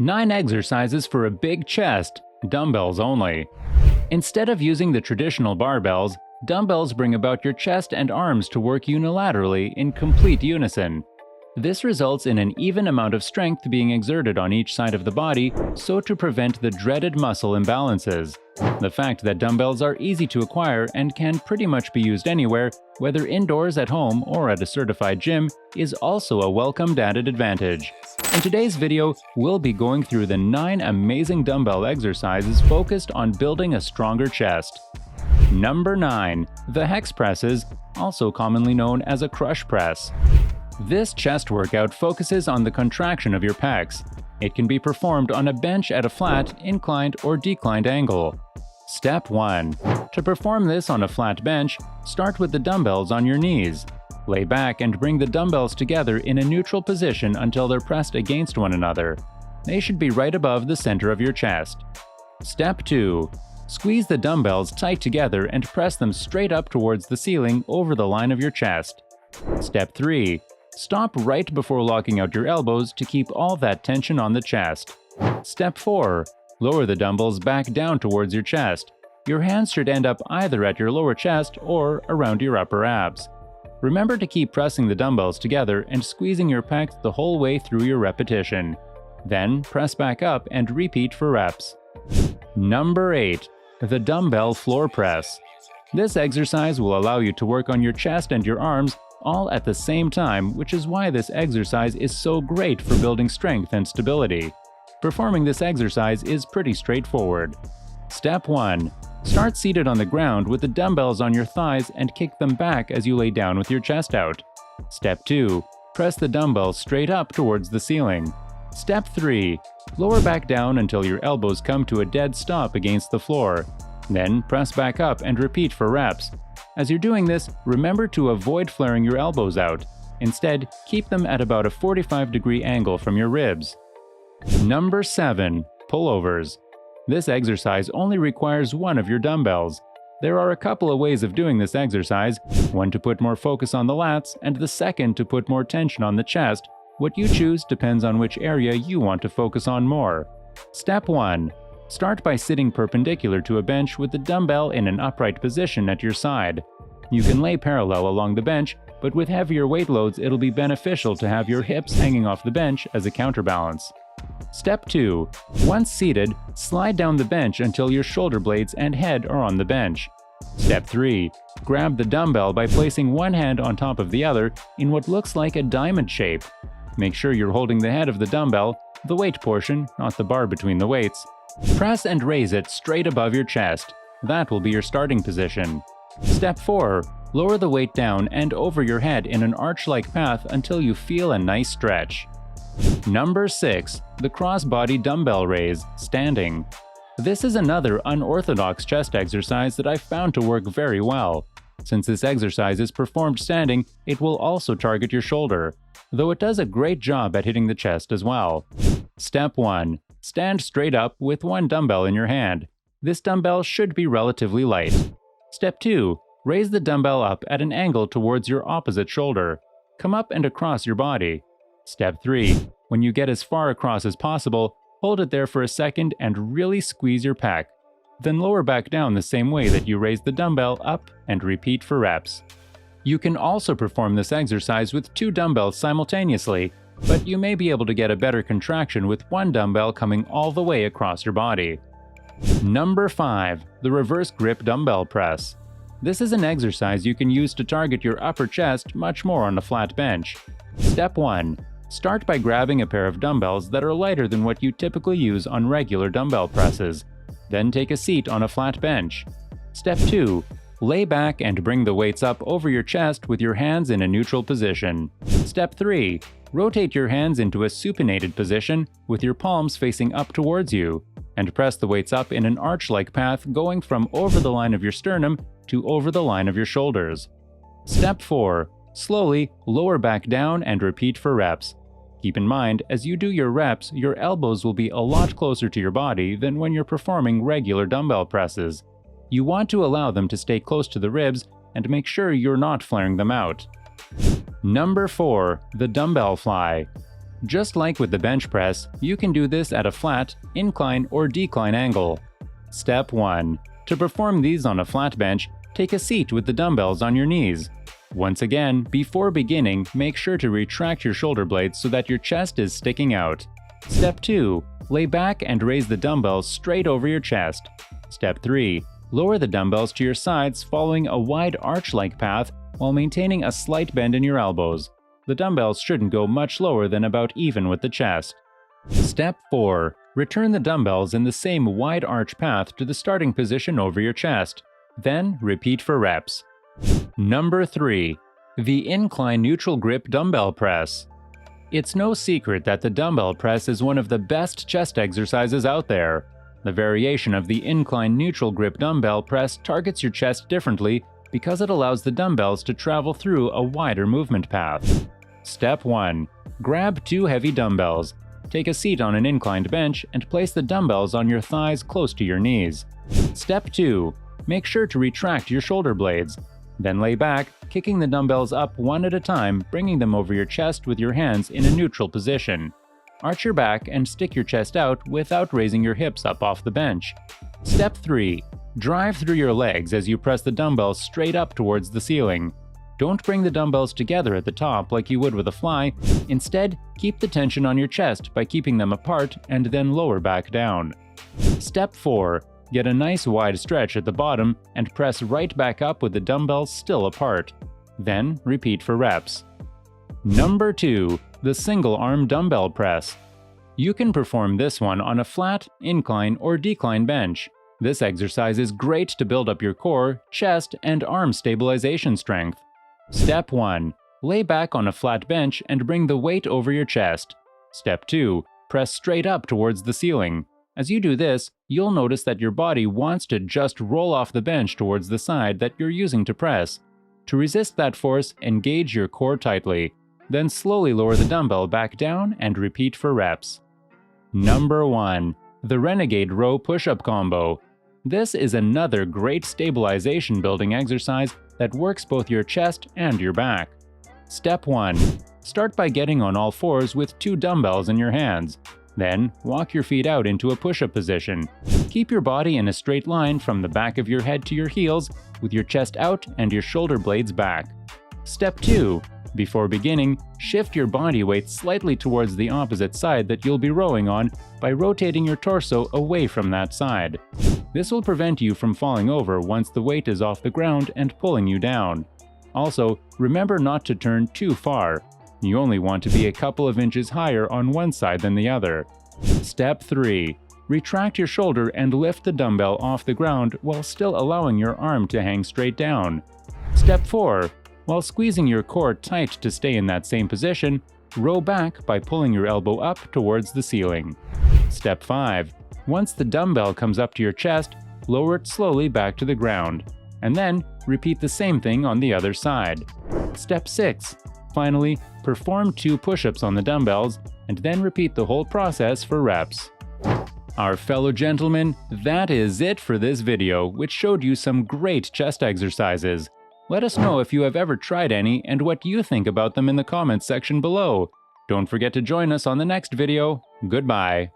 9 exercises for a big chest, dumbbells only. Instead of using the traditional barbells, dumbbells bring about your chest and arms to work unilaterally in complete unison. This results in an even amount of strength being exerted on each side of the body, so to prevent the dreaded muscle imbalances. The fact that dumbbells are easy to acquire and can pretty much be used anywhere, whether indoors at home or at a certified gym, is also a welcomed added advantage. In today's video, we'll be going through the 9 amazing dumbbell exercises focused on building a stronger chest. Number 9. The hex presses, also commonly known as a crush press. This chest workout focuses on the contraction of your pecs. It can be performed on a bench at a flat, inclined, or declined angle. Step 1. To perform this on a flat bench, start with the dumbbells on your knees. Lay back and bring the dumbbells together in a neutral position until they're pressed against one another. They should be right above the center of your chest. Step 2. Squeeze the dumbbells tight together and press them straight up towards the ceiling over the line of your chest. Step 3. Stop right before locking out your elbows to keep all that tension on the chest. Step 4. Lower the dumbbells back down towards your chest. Your hands should end up either at your lower chest or around your upper abs. Remember to keep pressing the dumbbells together and squeezing your pecs the whole way through your repetition. Then press back up and repeat for reps. Number 8. The dumbbell floor press. This exercise will allow you to work on your chest and your arms all at the same time, which is why this exercise is so great for building strength and stability. Performing this exercise is pretty straightforward. Step 1. Start seated on the ground with the dumbbells on your thighs and kick them back as you lay down with your chest out. Step 2. Press the dumbbells straight up towards the ceiling. Step 3. Lower back down until your elbows come to a dead stop against the floor. Then press back up and repeat for reps. As you're doing this, remember to avoid flaring your elbows out. Instead, keep them at about a 45-degree angle from your ribs. Number 7. Pullovers. This exercise only requires one of your dumbbells. There are a couple of ways of doing this exercise, one to put more focus on the lats and the second to put more tension on the chest. What you choose depends on which area you want to focus on more. Step 1. Start by sitting perpendicular to a bench with the dumbbell in an upright position at your side. You can lay parallel along the bench, but with heavier weight loads it'll be beneficial to have your hips hanging off the bench as a counterbalance. Step 2. Once seated, slide down the bench until your shoulder blades and head are on the bench. Step 3. Grab the dumbbell by placing one hand on top of the other in what looks like a diamond shape. Make sure you're holding the head of the dumbbell, the weight portion, not the bar between the weights. Press and raise it straight above your chest. That will be your starting position. Step 4. Lower the weight down and over your head in an arch-like path until you feel a nice stretch. Number 6. The crossbody dumbbell raise, standing. This is another unorthodox chest exercise that I've found to work very well. Since this exercise is performed standing, it will also target your shoulder, though it does a great job at hitting the chest as well. Step 1. Stand straight up with one dumbbell in your hand. This dumbbell should be relatively light. Step 2. Raise the dumbbell up at an angle towards your opposite shoulder. Come up and across your body. Step 3. When you get as far across as possible, hold it there for a second and really squeeze your pec. Then lower back down the same way that you raised the dumbbell up and repeat for reps. You can also perform this exercise with 2 dumbbells simultaneously, but you may be able to get a better contraction with one dumbbell coming all the way across your body. Number 5. The reverse grip dumbbell press. This is an exercise you can use to target your upper chest much more on a flat bench. Step 1. Start by grabbing a pair of dumbbells that are lighter than what you typically use on regular dumbbell presses. Then take a seat on a flat bench. Step 2. Lay back and bring the weights up over your chest with your hands in a neutral position. Step 3. Rotate your hands into a supinated position with your palms facing up towards you, and press the weights up in an arch-like path going from over the line of your sternum to over the line of your shoulders. Step 4. Slowly lower back down and repeat for reps. Keep in mind, as you do your reps, your elbows will be a lot closer to your body than when you're performing regular dumbbell presses. You want to allow them to stay close to the ribs and make sure you're not flaring them out. Number 4. The dumbbell fly. Just like with the bench press, you can do this at a flat, incline, or decline angle. Step 1. To perform these on a flat bench, take a seat with the dumbbells on your knees. Once again, before beginning, make sure to retract your shoulder blades so that your chest is sticking out. Step 2. Lay back and raise the dumbbells straight over your chest. Step 3. Lower the dumbbells to your sides following a wide arch-like path while maintaining a slight bend in your elbows. The dumbbells shouldn't go much lower than about even with the chest. Step 4. Return the dumbbells in the same wide arch path to the starting position over your chest. Then repeat for reps. Number 3. The incline neutral grip dumbbell press. It's no secret that the dumbbell press is one of the best chest exercises out there. The variation of the incline neutral grip dumbbell press targets your chest differently because it allows the dumbbells to travel through a wider movement path. Step 1. Grab 2 heavy dumbbells. Take a seat on an inclined bench and place the dumbbells on your thighs close to your knees. Step 2. Make sure to retract your shoulder blades. Then lay back, kicking the dumbbells up one at a time, bringing them over your chest with your hands in a neutral position. Arch your back and stick your chest out without raising your hips up off the bench. Step 3. Drive through your legs as you press the dumbbells straight up towards the ceiling. Don't bring the dumbbells together at the top like you would with a fly. Instead, keep the tension on your chest by keeping them apart and then lower back down. Step 4. Get a nice wide stretch at the bottom and press right back up with the dumbbells still apart. Then repeat for reps. Number 2. The single arm dumbbell press. You can perform this one on a flat, incline, or decline bench. This exercise is great to build up your core, chest, and arm stabilization strength. Step 1. Lay back on a flat bench and bring the weight over your chest. Step 2. Press straight up towards the ceiling. As you do this, you'll notice that your body wants to just roll off the bench towards the side that you're using to press. To resist that force, engage your core tightly. Then slowly lower the dumbbell back down and repeat for reps. Number 1. The Renegade Row Push-Up Combo. This is another great stabilization building exercise that works both your chest and your back. Step 1. Start by getting on all fours with 2 dumbbells in your hands. Then, walk your feet out into a push-up position. Keep your body in a straight line from the back of your head to your heels, with your chest out and your shoulder blades back. Step 2. Before beginning, shift your body weight slightly towards the opposite side that you'll be rowing on by rotating your torso away from that side. This will prevent you from falling over once the weight is off the ground and pulling you down. Also, remember not to turn too far. You only want to be a couple of inches higher on one side than the other. Step 3. Retract your shoulder and lift the dumbbell off the ground while still allowing your arm to hang straight down. Step 4. While squeezing your core tight to stay in that same position, row back by pulling your elbow up towards the ceiling. Step 5. Once the dumbbell comes up to your chest, lower it slowly back to the ground. And then, repeat the same thing on the other side. Step 6. Finally, perform 2 push-ups on the dumbbells, and then repeat the whole process for reps. Our fellow gentlemen, that is it for this video, which showed you some great chest exercises. Let us know if you have ever tried any and what you think about them in the comments section below. Don't forget to join us on the next video. Goodbye.